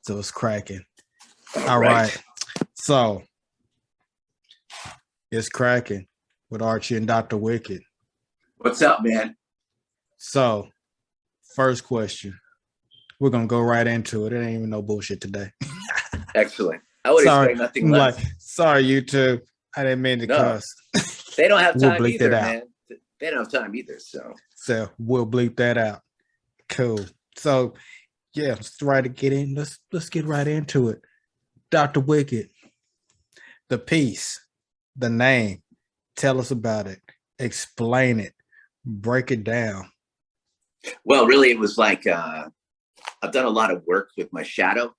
So it's cracking. All right. So it's cracking with Archie and Dr. Wicked. What's up, man? So, first question. We're gonna go right into it. It ain't even no bullshit today. Excellent. I would expect nothing less. Sorry, YouTube. I didn't mean to cuss. They don't have time bleep either, that man. out. They don't have time either. So we'll bleep that out. Cool. So yeah, let's try to get in. Let's get right into it. Dr. Wicked, the piece, the name. Tell us about it. Explain it. Break it down. Well, really, it was like I've done a lot of work with my shadow.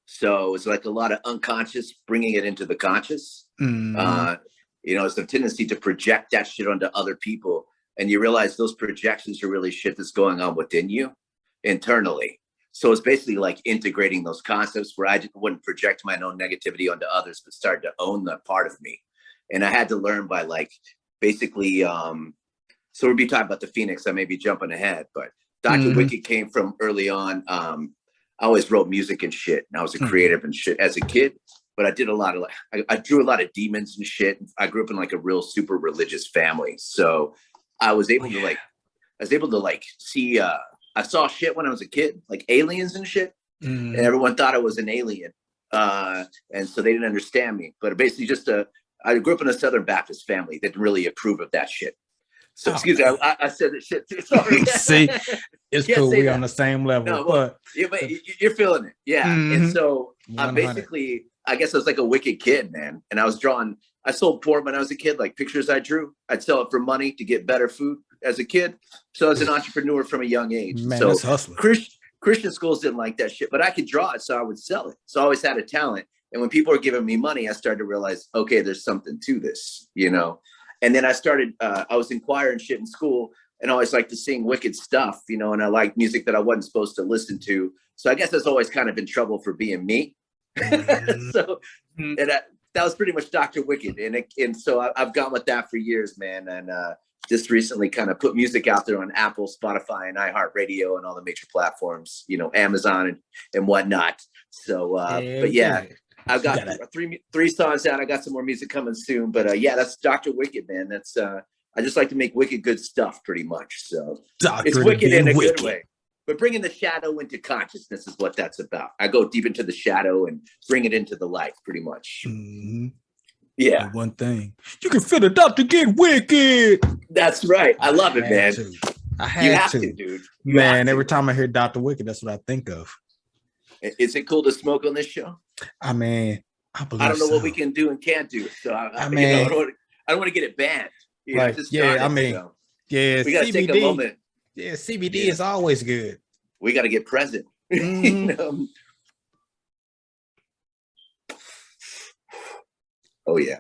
So it's like a lot of unconscious, bringing it into the conscious. Mm-hmm. It's a tendency to project that shit onto other people. And you realize those projections are really shit that's going on within you internally. So it's basically like integrating those concepts where I just wouldn't project my own negativity onto others, but start to own that part of me. And I had to learn by basically, so we'll be talking about the Phoenix. I may be jumping ahead, but Dr. Wicked came from early on. I always wrote music and shit, and I was a creative and shit as a kid. But I did a lot of I drew a lot of demons and shit. I grew up in a real super religious family, so I was able to see. I saw shit when I was a kid, like aliens and shit, and everyone thought I was an alien, and so they didn't understand me. But basically, I grew up in a Southern Baptist family that didn't really approve of that shit. So excuse me, I said that shit too. Sorry. See, it's cool. We're on the same level. No, but you're feeling it. Yeah. And so I guess I was like a wicked kid, man. And I sold porn when I was a kid, like pictures I drew. I'd sell it for money to get better food as a kid. So I was an entrepreneur from a young age. Man, so that's hustling. Christian schools didn't like that shit, but I could draw it, so I would sell it. So I always had a talent. And when people were giving me money, I started to realize, okay, there's something to this, And then I started, I was in choir and shit in school, and I always liked to sing wicked stuff, and I liked music that I wasn't supposed to listen to. So I guess I was always kind of in trouble for being me. So that was pretty much Dr. Wicked. And so I've gone with that for years, man. And just recently kind of put music out there on Apple, Spotify, and iHeartRadio and all the major platforms, Amazon and whatnot. So, but yeah. I've got three songs out. I got some more music coming soon, but that's Dr. Wicked, man. That's I just like to make wicked good stuff, pretty much. So it's wicked in a good way, but bringing the shadow into consciousness is what that's about. I go deep into the shadow and bring it into the light, pretty much. Mm-hmm. Yeah, one thing you can feel the Dr. Get Wicked. That's right. I love it, man. I have to, dude. Man, every time I hear Dr. Wicked, that's what I think of. Is it cool to smoke on this show? I mean, I don't know what we can do and can't do. So I don't want to get it banned. We got to take a moment. Yeah, CBD is always good. We got to get present. Oh yeah.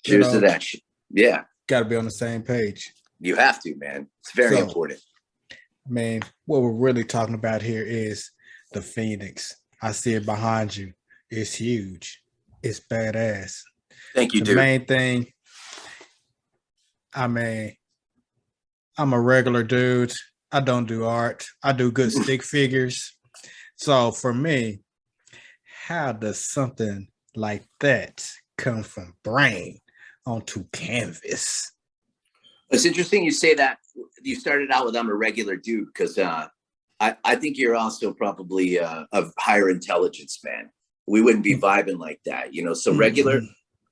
Cheers to that shit. Yeah. Got to be on the same page. You have to, man. It's very important. Man, what we're really talking about here is the Phoenix. I see it behind you. It's huge. It's badass. Thank you, dude. The main thing, I'm a regular dude. I don't do art. I do good stick figures. So for me, how does something like that come from brain onto canvas? It's interesting you say that. You started out with I'm a regular dude because I think you're also probably of higher intelligence, man. We wouldn't be vibing like that, So regular,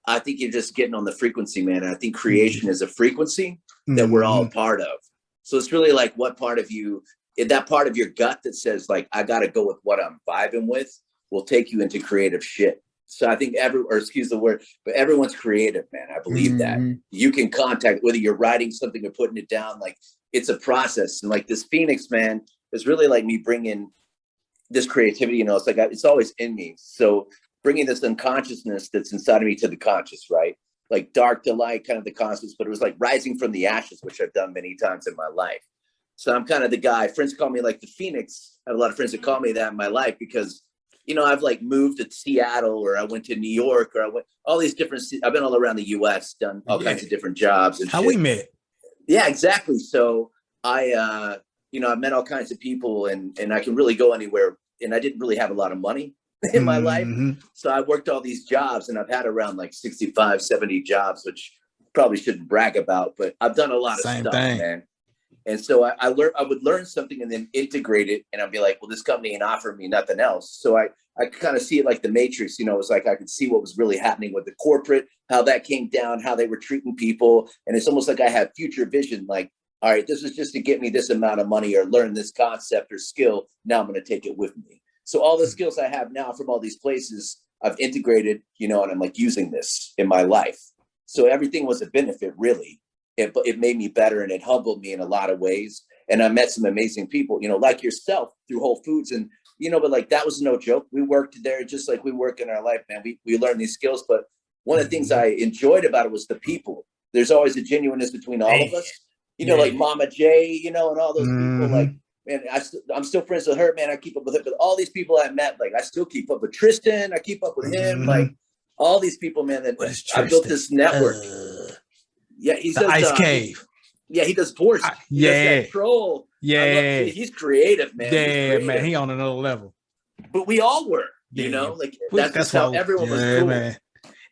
I think you're just getting on the frequency, man. And I think creation is a frequency that we're all a part of. So it's really like what part of you, that part of your gut that says like, I got to go with what I'm vibing with will take you into creative shit. So I think excuse the word, but everyone's creative, man. I believe that you can contact, whether you're writing something or putting it down, like it's a process. And like this Phoenix, man, is really like me bringing this creativity, it's like, it's always in me. So bringing this unconsciousness that's inside of me to the conscious, right? Like dark to light, kind of the conscious, but it was like rising from the ashes, which I've done many times in my life. So I'm kind of the guy, friends call me like the Phoenix. I have a lot of friends that call me that in my life because I've like moved to Seattle or I went to New York or I went all these different, I've been all around the US, done all kinds of different jobs. And how we met. Yeah, exactly. So I met all kinds of people and I can really go anywhere and I didn't really have a lot of money in my life. Mhm. So I worked all these jobs, and I've had around like 65, 70 jobs, which probably shouldn't brag about, but I've done a lot of Same stuff, thing. man. And so I learned, I would learn something and then integrate it. And I'd be like, well, this company ain't offering me nothing else. So I kind of see it like the Matrix, you know, it's like I could see what was really happening with the corporate, how that came down, how they were treating people. And it's almost like I had future vision, like, all right, this is just to get me this amount of money or learn this concept or skill. Now I'm going to take it with me. So all the skills I have now from all these places, I've integrated, you know, and I'm like using this in my life. So everything was a benefit, really. It made me better, and it humbled me in a lot of ways. And I met some amazing people, you know, like yourself through Whole Foods. And, you know, but like that was no joke. We worked there just like we work in our life, man. We learned these skills. But one of the things I enjoyed about it was the people. There's always a genuineness between all of us, you know, like Mama J, you know, and all those people. Like, man, I'm still friends with her, man. I keep up with her. But all these people I met, like I still keep up with Tristan. I keep up with him. Like all these people, man, that I built this network. Yeah, he the does Ice Cave. Yeah, he does Boris. He does that troll. Yeah, he's creative, man. Yeah, man, he on another level. But we all were, you know, like that's how everyone was cool. Man.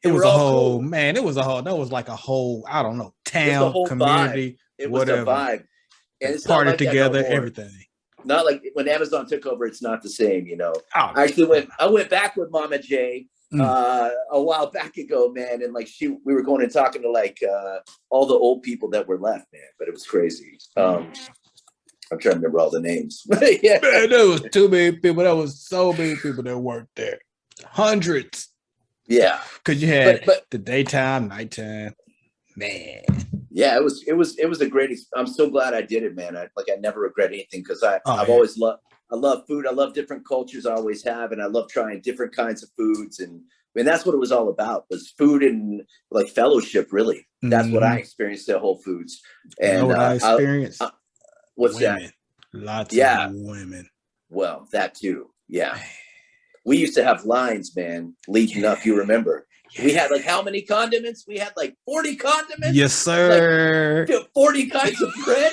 It was a whole man. It was a whole. That was like a whole. I don't know, town, whole community, vibe. It whatever. was a vibe, and it's party like together, no everything. Not like when Amazon took over. It's not the same, you know. I went back with Mama J. A while back ago, man, and like we were going and talking to like all the old people that were left, man, but it was crazy. I'm trying to remember all the names. Yeah, man, there was too many people. There was so many people that worked there, hundreds. Yeah, because you had the daytime, nighttime, man. Yeah, it was a great. I'm so glad I did it, man. I never regret anything because I've always loved. I love food. I love different cultures. I always have, and I love trying different kinds of foods. And I mean, that's what it was all about: was food and like fellowship. Really, that's what I experienced at Whole Foods. And you know what I experienced? What's women. that? Lots of women. Well, that too. Yeah, we used to have lines, man, leading up. You remember? We had like how many condiments? We had like 40 condiments. Yes, sir. Like 40 kinds of bread.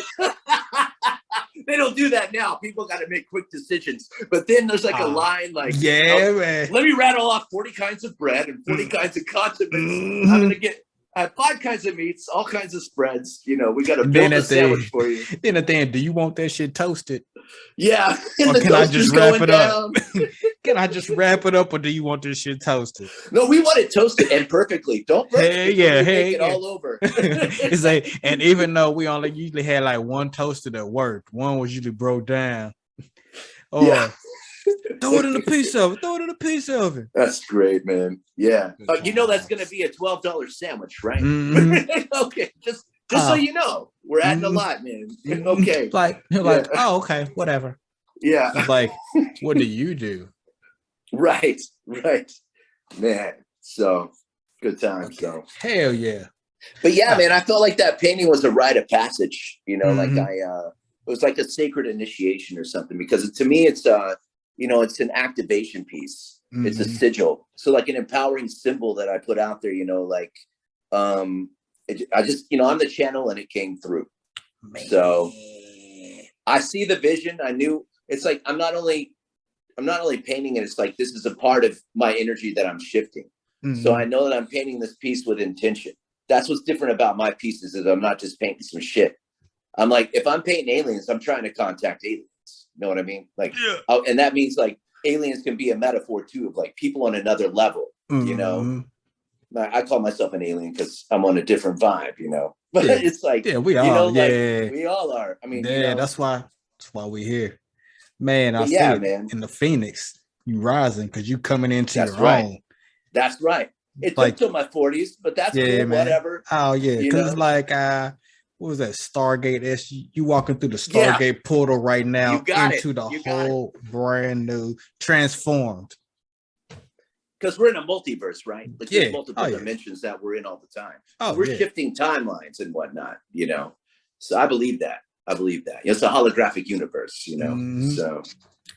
They don't do that now. People got to make quick decisions. But then there's like a line like, man. Let me rattle off 40 kinds of bread and 40 kinds of condiments. I'm going to get 5 kinds of meats, all kinds of spreads. You know, we got to build a sandwich for you. Then at the end, do you want that shit toasted? Yeah. Or can I just wrap it up? Can I just wrap it up, or do you want this shit toasted? No, we want it toasted and perfectly. Don't burn it all over. It's like, and even though we only usually had like one toasted at work, one was usually broke down. Oh, yeah. Throw it in a piece of it. Throw it in a piece of it. That's great, man. Yeah. You know that's going to be a $12 sandwich, right? Okay, just so you know, we're adding a lot, man. Okay. Like, oh, okay, whatever. Yeah. It's like, what do you do? Right. Man. So good time. So hell yeah. But yeah, man, I felt like that painting was a rite of passage, you know, like it was like a sacred initiation or something, because to me it's you know, it's an activation piece. It's a sigil. So like an empowering symbol that I put out there, you know, like I just, you know, I'm the channel and it came through. Man. So I see the vision. I knew it's like I'm not only painting it, it's like this is a part of my energy that I'm shifting. So I know that I'm painting this piece with intention. That's what's different about my pieces, is I'm not just painting some shit. I'm like, if I'm painting aliens, I'm trying to contact aliens. You know what I mean? Like, and that means like aliens can be a metaphor too, of like people on another level, you know? I call myself an alien because I'm on a different vibe, you know, but it's like, we are, you know, like, we all are. I mean, you know, that's why we're here, man. I see it, man. In the Phoenix, you rising because you coming into your own. That's right. It took till my 40s, but that's cool, man. Whatever. Oh yeah, because it's like what was that? Stargate. You walking through the Stargate portal right now into the whole brand new, transformed. Because we're in a multiverse, right? Like there's multiple dimensions that we're in all the time. We're shifting timelines and whatnot, you know. So I believe that. It's a holographic universe, you know. So.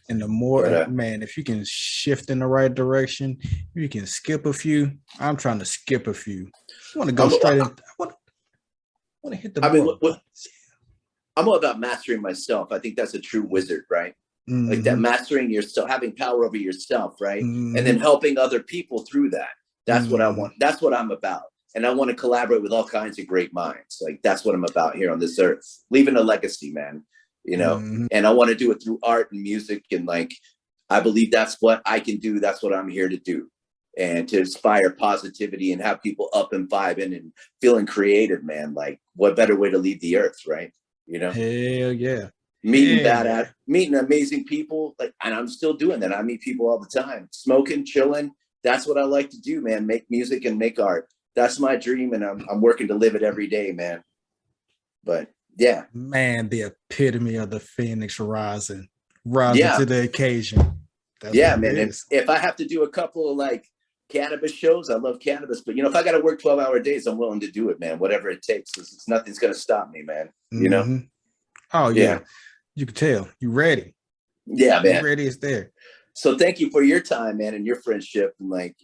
And the more, man, if you can shift in the right direction, you can skip a few. I'm trying to skip a few. I want to go straight in. I want to hit the board. I'm all about mastering myself. I think that's a true wizard, right? like that Mhm. mastering yourself, having power over yourself, right? And then Mhm. helping other people through that. That's what I Mhm. want. That's what I'm about. And I want to collaborate with all kinds of great minds. Like that's what I'm about here on this earth, leaving a legacy, man. You know, Mhm. and I want to do it through art and music. And like, I believe that's what I can do. That's what I'm here to do. And to inspire positivity and have people up and vibing and feeling creative, man. Like, what better way to leave the earth, right? You know? Hell yeah. Meeting Hell yeah. meeting amazing people, like, and I'm still doing that. I meet people all the time, smoking, chilling. That's what I like to do, man. Make music and make art. That's my dream, and I'm working to live it every day, man. But yeah, Man, the epitome of the Phoenix rising yeah, to the occasion. That's what yeah, it man. And is. if I have to do a couple of like cannabis shows, I love cannabis. But if I got to work 12-hour days, I'm willing to do it, man. Whatever it takes, it's nothing's gonna stop me, man. Hmm. Oh yeah, Yeah, you can tell you ready. yeah, You man. ready is there. So thank you for your time, man, and your friendship, and like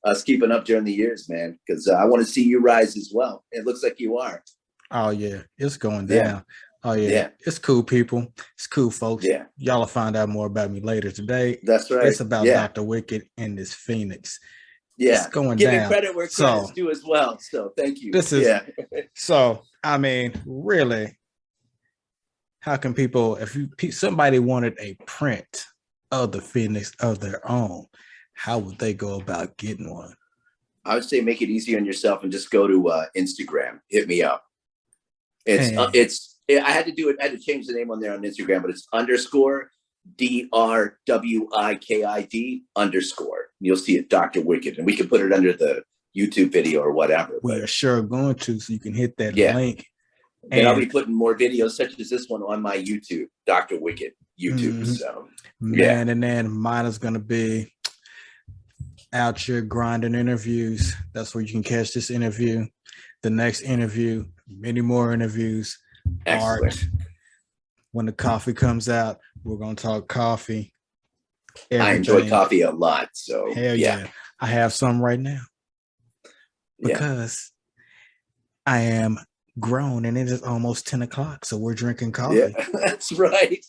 us keeping up during the years, man. Because I want to see you rise as well. It looks like you are. Oh yeah, it's going Yeah, down. Oh yeah, yeah, it's cool, people. It's cool, folks. yeah. Y'all will find out more about me later today. That's right. It's about Yeah, Dr. Wicked and this Phoenix. It's yeah. going Giving down. credit where credit's So due as well. So thank you. this is Yeah. so. I mean, really, how can people, if somebody wanted a print of the Phoenix of their own, how would they go about getting one? I would say make it easy on yourself and just go to Instagram. Hit me up. And I had to do it. I had to change the name on there on Instagram, but it's underscore DRWIKID underscore. You'll see it, Dr. Wicked, and we can put it under the YouTube video or whatever. we But are sure going to, so you can hit that yeah, link. and I'll be And putting more videos such as this one on my YouTube, Dr. Wicked YouTube. mhm, So yeah, man, and then mine is going to be Out Here Grinding interviews. That's where you can catch this interview, the next interview, many more interviews, excellent. art. When the coffee comes out, we're going to talk coffee, I enjoy everything. coffee a lot. So Hell yeah, yeah. I have some right now yeah, because I am grown and it is almost 10 o'clock. So we're drinking yeah. coffee. That's right.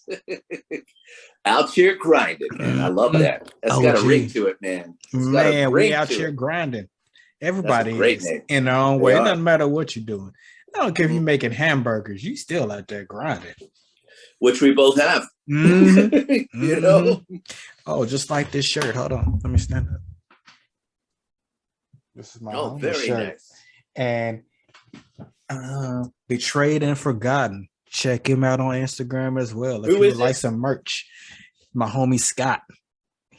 Out here grinding, man. I love Mhm. that. That's Oh, got a ring gee. to it, man. It's got a Man, we ring out to here it. grinding. That's a Everybody great is name. in their own They way. It are. doesn't matter what you're doing. I don't care if you're Mhm. making hamburgers. You still out there grinding. Which we both have. Mhm. You know? Oh, just like this shirt. Hold on. Let me stand up. This is my Oh, homie very shirt. nice. And Betrayed and Forgotten. Check him out on Instagram as well. If Who you is would like it? some merch, my homie Scott.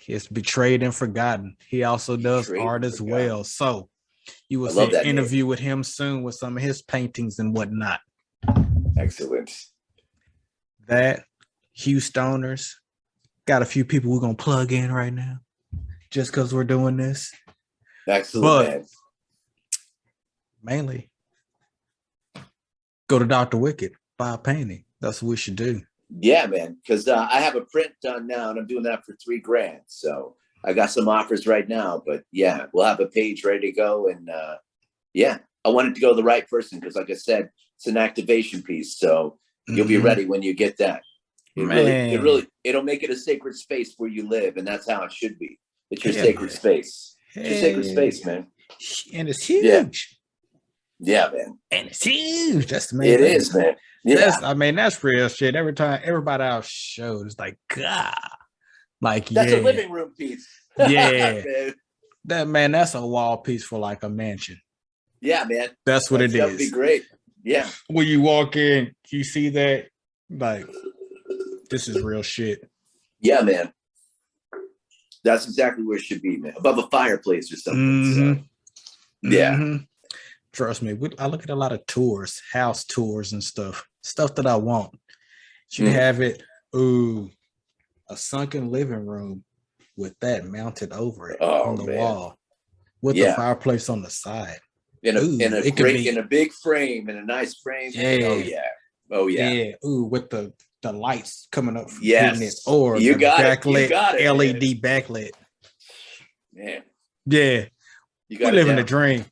It's Betrayed and Forgotten. He also does Betrayed art and as Forgotten. well. So you will I see love an that name. interview with him soon with some of his paintings and whatnot. Excellent. That Houstoners got a few people we're gonna plug in right now, just because we're doing this. Excellent, But man. mainly, go to Dr. Wicked, buy a painting. That's what we should do. Yeah, man. Because I have a print done now, and I'm doing that for $3,000. So I got some offers right now. But yeah, we'll have a page ready to go. And yeah, I wanted to go to the right person because, like I said, it's an activation piece. So you'll be ready when you get that. It'll make it a sacred space where you live, and that's how it should be. It's your sacred space. It's your sacred space, man. And it's huge. Yeah, man. And it's huge. That's the main It thing. is, man. Yeah. That's real shit. Every time everybody else shows like, God, like, That's yeah, a living room piece. yeah. Man. That's a wall piece for like a mansion. Yeah, man. That's what it That would be is. great. Yeah. When you walk in, you see that, like, this is real shit. Yeah, man. That's exactly where it should be, man. Above a fireplace or something. So, yeah. Mhm. Trust me. I look at a lot of tours, house tours and stuff that I want. You have it. Ooh, a sunken living room with that mounted over it on the wall with the fireplace on the side. In a big frame, in a nice frame. Yeah. Oh yeah. Yeah. Ooh, with the lights coming up from yes. it, or you the got backlit, it. You got it, LED man. backlit. Man. Yeah. We're living the dream.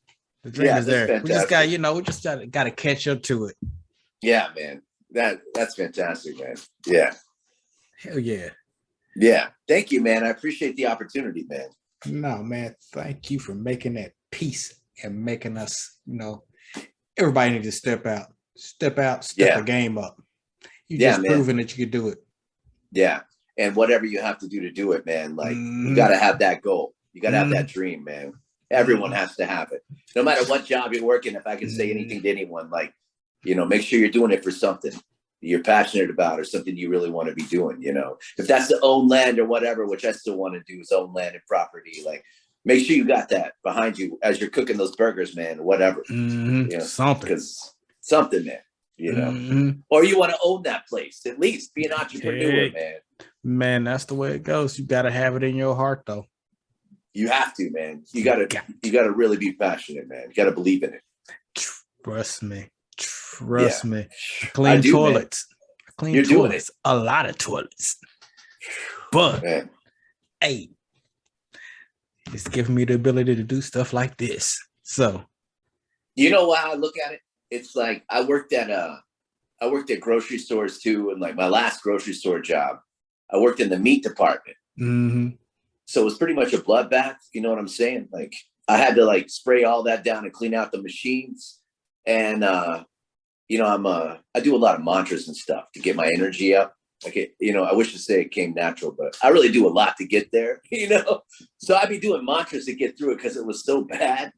The dream is there. Fantastic. We just got to catch up to it. Yeah, man. That's fantastic, man. Yeah. Hell yeah. Yeah. Thank you, man. I appreciate the opportunity, man. No, man. Thank you for making that peace and making us, everybody need to step out. Step out, step the Yeah. game up. You Yeah, just man. proven that you can do it. Yeah. And whatever you have to do to do it, man, like you got Mhm. to have that goal. You got to have that Mhm. dream, man. Everyone has to have it. No matter what job you're working, if I can say Mhm. anything to anyone, like, make sure you're doing it for something you're passionate about or something you really want to be doing, If that's to own land or whatever, which I still want to do is own land and property, like make sure you got that behind you as you're cooking those burgers, man, or whatever, Something. because something, man, Mhm. or you want to own that place, at least be an entrepreneur, Hey, man. man, that's the way it goes. You got to have it in your heart, though. You have to, man. You You gotta got you gotta really be passionate, man. You gotta believe in it. Trust me. Yeah, Trust me. I I clean do, man. toilets. I clean You're doing it, toilets. A lot of toilets. But man. hey, it's giving me the ability to do stuff like this. So You know how I look at it? It's like I worked at grocery stores too, and like my last grocery store job, I worked in the meat department. mhm. So it was pretty much a bloodbath. You know what I'm saying? Like I had to like spray all that down and clean out the machines. And I do a lot of mantras and stuff to get my energy up. Like I wish to say it came natural, but I really do a lot to get there, So I'd be doing mantras to get through it because it was so bad.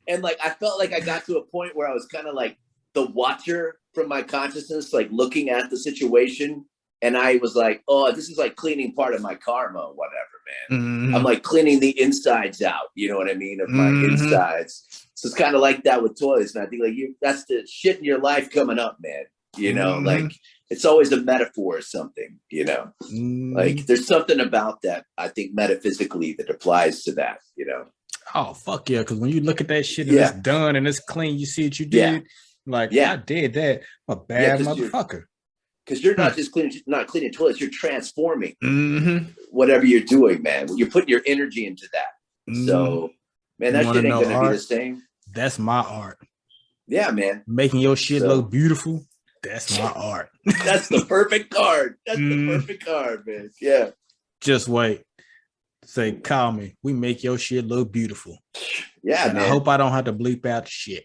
And like I felt like I got to a point where I was kind of like the watcher from my consciousness, like looking at the situation. And I was like, oh, this is like cleaning part of my karma, or whatever, man. I'm Mhm. like cleaning the insides out, you know what I mean, of my Mhm. insides. So it's kind of like that with toilets. And I think like that's the shit in your life coming up, man. Like Mhm. it's always a metaphor or something. Like Mhm. there's something about that, I think metaphysically that applies to that. Oh fuck yeah! Because when you look at that shit and it's Yeah. done and it's clean, you see what you Yeah. did. Like I Yeah. did that. I'm a Yeah. bad motherfucker. Because you're not just not cleaning toilets, you're transforming Mm-hmm. whatever you're doing, man. You're putting your energy into that. Mm-hmm. So, man, You that want to shit ain't know gonna be the art? same. That's my art. Yeah, man. Making your shit So look beautiful. That's my art. that's the perfect card. That's the Mm, perfect card, man. Yeah. just wait. Say, call me. We make your shit look beautiful. Yeah, And man. I hope I don't have to bleep out shit.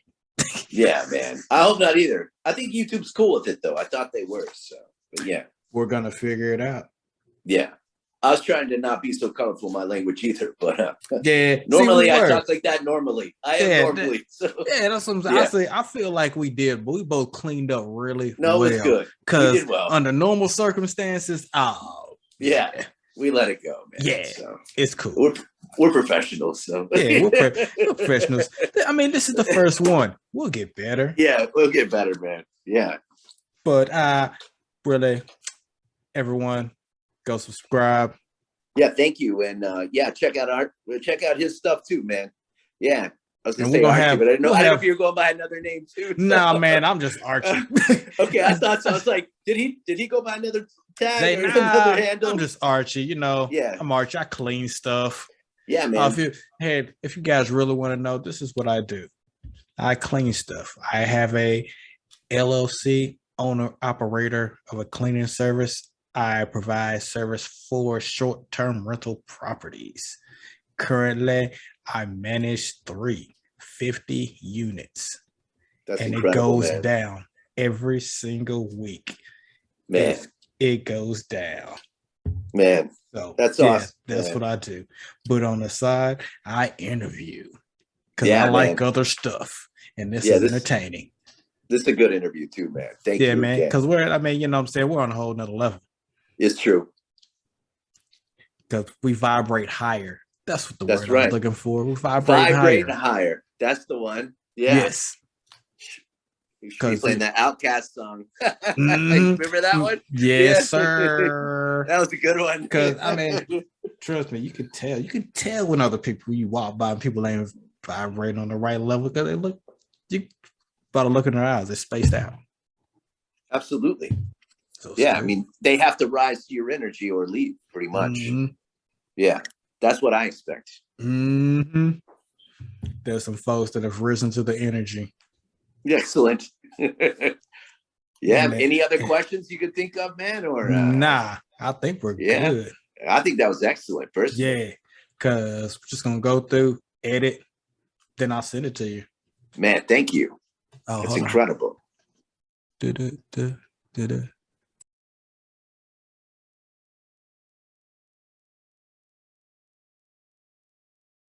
Yeah, man. I hope not either. I think YouTube's cool with it though. I thought they were. So, but yeah. We're gonna figure it out. Yeah. I was trying to not be so colorful in my language either, but Yeah. See, we normally I were. talk like that normally. I am Yeah. normally. So Yeah, that's what I'm saying. yeah. I feel like we did, but we both cleaned up really No, it was well. good. We Because did well. under normal circumstances, Yeah. We let it go, man. Yeah, So it's cool. we're professionals, so Yeah, we're professionals. I mean, this is the first one. We'll get better. Yeah, we'll get better, man. Yeah. But really, everyone, go subscribe. Yeah, thank you. And yeah, check out his stuff too, man. Yeah. I was gonna And say Archie, but I didn't know if you were going by another name too. So. Nah, man, I'm just Archie. Okay, I thought so. I was like, did he go by another tag or another handle? I'm just Archie, Yeah. I'm Archie. I clean stuff. Yeah, man. If you guys really want to know, this is what I do. I clean stuff. I have a LLC, owner operator of a cleaning service. I provide service for short-term rental properties. Currently, I manage 350 units. That's and incredible, it goes man. down every single week. Man. It goes down. Man. So that's awesome. That's what I do. But on the side, I interview because Yeah, I like man. other stuff. And this is entertaining. This is a good interview too, man. Thank you. Yeah, man. Because we're on a whole nother level. It's true. Because we vibrate higher. That's what the word right. I was looking for. We vibrate higher. That's the one. Yeah. Yes. You should be playing that Outcast song. Mm-hmm. Remember that one? Yes, sir. That was a good one. Because trust me, you can tell. You can tell when other people you walk by and people ain't vibrating on the right level because they look. You about to look in their eyes. They're spaced out. Absolutely. So yeah, I mean, they have to rise to your energy or leave, pretty much. Mm-hmm. Yeah, that's what I expect. Mm-hmm. There's some folks that have risen to the energy. Excellent. Yeah. And Any other questions you could think of, man? Or nah, I think we're yeah, good. I think that was excellent. Personally, Yeah, because we're just gonna go through, edit, then I'll send it to you. man, thank you. Oh, It's hold on. incredible. Du-du-du, du-du.